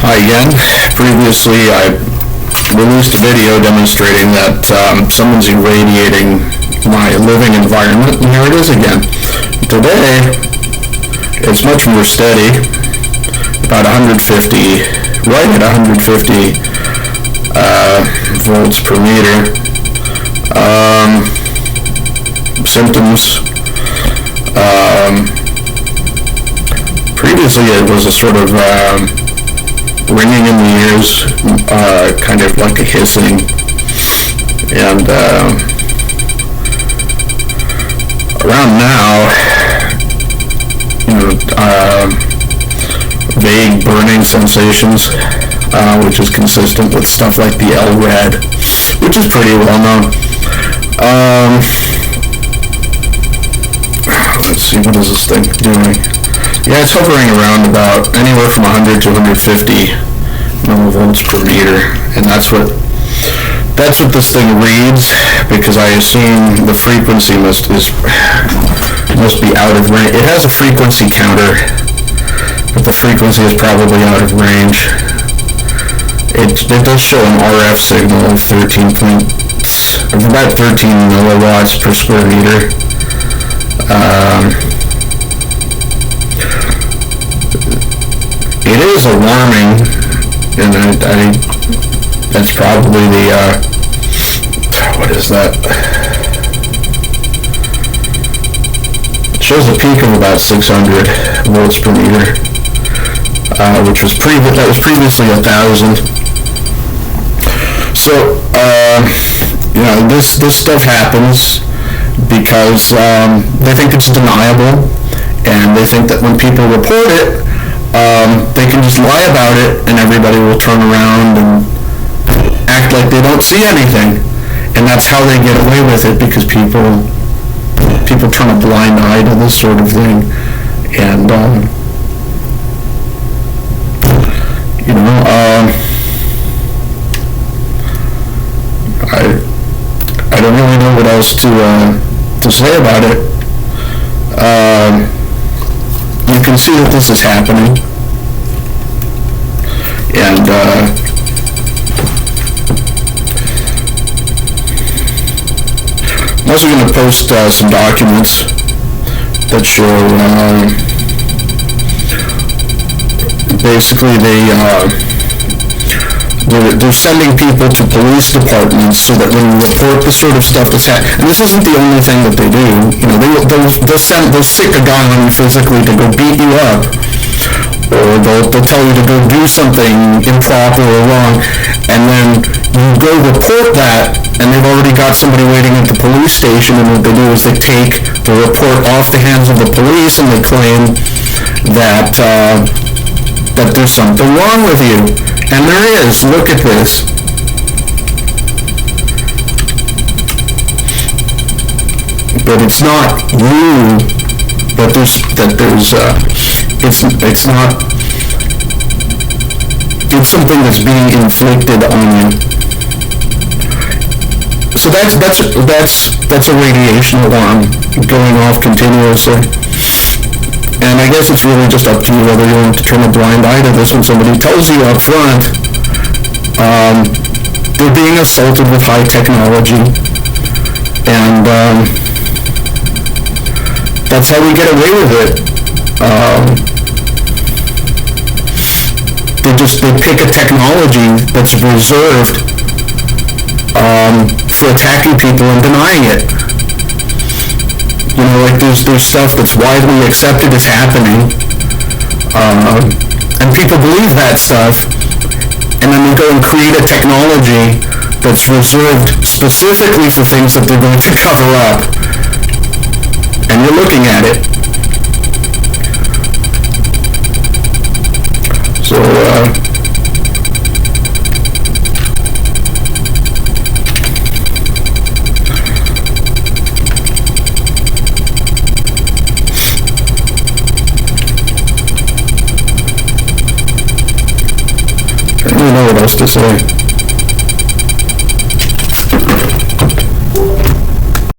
Hi again. Previously, I released a video demonstrating that someone's irradiating my living environment, and here it is again. Today, it's much more steady, about 150, right at 150 volts per meter. Symptoms. Previously, it was a sort of ringing in the ears, kind of like a hissing, and around now, vague burning sensations, which is consistent with stuff like the L-Red, which is pretty well known. Let's see, what is this thing doing? Yeah, it's hovering around about anywhere from 100 to 150 millivolts per meter, and that's what this thing reads, because I assume the frequency must be out of range. It has a frequency counter, but the frequency is probably out of range. It does show an RF signal of about 13 milliwatts per square meter. It is alarming, and that's probably the, what is that? It shows a peak of about 600 volts per meter, which was previously 1,000. So, this stuff happens because they think it's deniable, and they think that when people report it, they can just lie about it, and everybody will turn around and act like they don't see anything, and that's how they get away with it, because people turn a blind eye to this sort of thing, and I don't really know what else to say about it. You can see that this is happening, and I'm also going to post some documents that show basically they're sending people to police departments so that when you report the sort of stuff that's happening, and this isn't the only thing that they do, they'll stick a gun on you physically to go beat you up, or they'll tell you to go do something improper or wrong, and then you go report that, and they've already got somebody waiting at the police station, and what they do is they take the report off the hands of the police, and they claim that there's something wrong with you. And there is. Look at this. But it's not you. But it's not. It's something that's being inflicted on you. So that's a radiation alarm going off continuously. And I guess it's really just up to you whether you want to turn a blind eye to this when somebody tells you up front they're being assaulted with high technology, and that's how we get away with it. They pick a technology that's reserved for attacking people and denying it. Like there's stuff that's widely accepted as happening, and people believe that stuff, and then they go and create a technology that's reserved specifically for things that they're going to cover up, and you're looking at it. So, I don't know what else to say.